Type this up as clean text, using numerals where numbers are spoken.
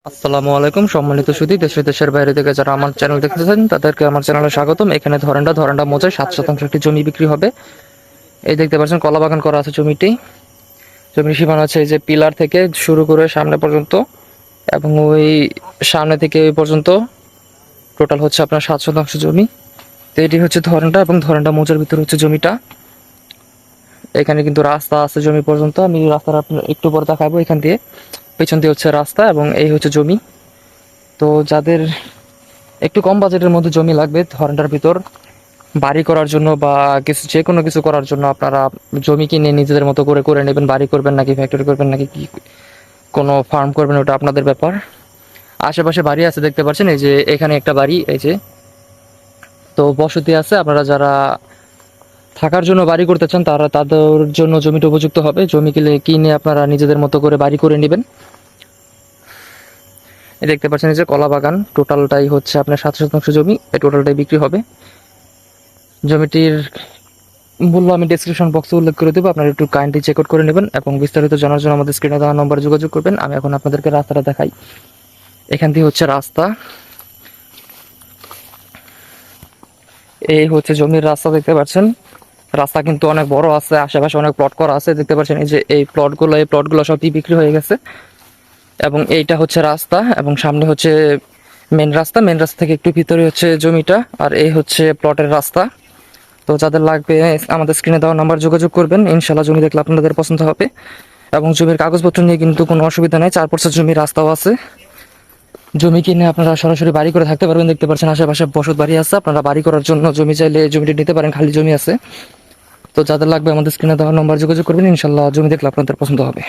আসসালামু আলাইকুম সম্মানিত সুধী, দেশের বাইরে থেকে যারা আমার চ্যানেল দেখতেছেন তাদেরকে আমার চ্যানেলে স্বাগতম। এখানে ধরেন্ডা মোজায় 7 শতাংশ একটি জমি বিক্রি হবে। এই দেখতে পাচ্ছেন কলা বাগান করা আছে জমিটি। জমির সীমানা আছে এই যে পিলার থেকে শুরু করে সামনে পর্যন্ত, এবং ওই সামনে থেকে ওই পর্যন্ত টোটাল হচ্ছে আপনার 7 শতাংশ জমি। তো এটি হচ্ছে ধরেন্ডা, এবং ধরেন্ডা মোজার ভিতর হচ্ছে জমিটা। এখানে কিন্তু রাস্তা আছে জমি পর্যন্ত, আমি রাস্তাটা আপনার একটু পরে দেখাবো। এখান দিয়ে পেছন দিয়ে হচ্ছে রাস্তা, এবং এই হচ্ছে জমি। তো যাদের একটু কম বাজেটের মধ্যে জমি লাগবে ধরেনটার ভিতর বাড়ি করার জন্য বা কিছু যে কোনো কিছু করার জন্য, আপনারা জমি কিনে নিজেদের মতো করে করে নেবেন। বাড়ি করবেন নাকি ফ্যাক্টরি করবেন নাকি কি কোনো ফার্ম করবেন, ওটা আপনাদের ব্যাপার। আশেপাশে বাড়ি আছে দেখতে পাচ্ছেন, এই যে এখানে একটা বাড়ি, এই যে। তো বসতি আছে, আপনারা যারা থাকার জন্য বাড়ি করতে চান তারা তাদের জন্য জমিটা উপযুক্ত হবে। জমি কিনে আপনারা নিজেদের মতো করে বাড়ি করে নেবেন। এই দেখতে পাচ্ছেন এই যে কলা বাগান, টোটালটাই হচ্ছে আপনার 7 শতাংশ জমি, এই টোটালটাই বিক্রি হবে। জমিটির মূল্য আমি ডেসক্রিপশন বক্সে উল্লেখ করে দেবো, আপনারা একটু কাইন্ডলি চেক আউট করে নেবেন, এবং বিস্তারিত জানার জন্য আমাদের স্ক্রিনে দেওয়া নম্বরে যোগাযোগ করবেন। আমি এখন আপনাদেরকে রাস্তাটা দেখাই। এখান দিয়ে হচ্ছে রাস্তা, এই হচ্ছে জমির রাস্তা দেখতে পাচ্ছেন। রাস্তা কিন্তু অনেক বড় আছে, আশেপাশে অনেক প্লট করা আছে দেখতে পাচ্ছেন। এই যে এই প্লটগুলো সবই বিক্রি হয়ে গেছে, এবং এইটা হচ্ছে রাস্তা, এবং সামনে হচ্ছে মেন রাস্তা থেকে একটু ভিতরে হচ্ছে জমিটা, আর এই হচ্ছে প্লটের রাস্তা। তো যাদের লাগবে আমাদের স্ক্রিনে দেওয়া নাম্বার যোগাযোগ করবেন, ইনশাল্লাহ জমি দেখলে আপনাদের পছন্দ হবে। এবং জমির কাগজপত্র নিয়ে কিন্তু কোনো অসুবিধা নেই, 4 পার্সেন্ট জমির রাস্তাও আছে। জমি কিনে আপনারা সরাসরি বাড়ি করে থাকতে পারবেন। দেখতে পাচ্ছেন আশেপাশে বসত বাড়ি আছে, আপনারা বাড়ি করার জন্য জমি চাইলে জমিটি নিতে পারেন, খালি জমি আছে। তো যাদের লাগবে আমাদের স্ক্রিনে দেওয়া নাম্বার যোগাযোগ করবেন, ইনশাল্লাহ জমি দেখলে আপনাদের পছন্দ হবে।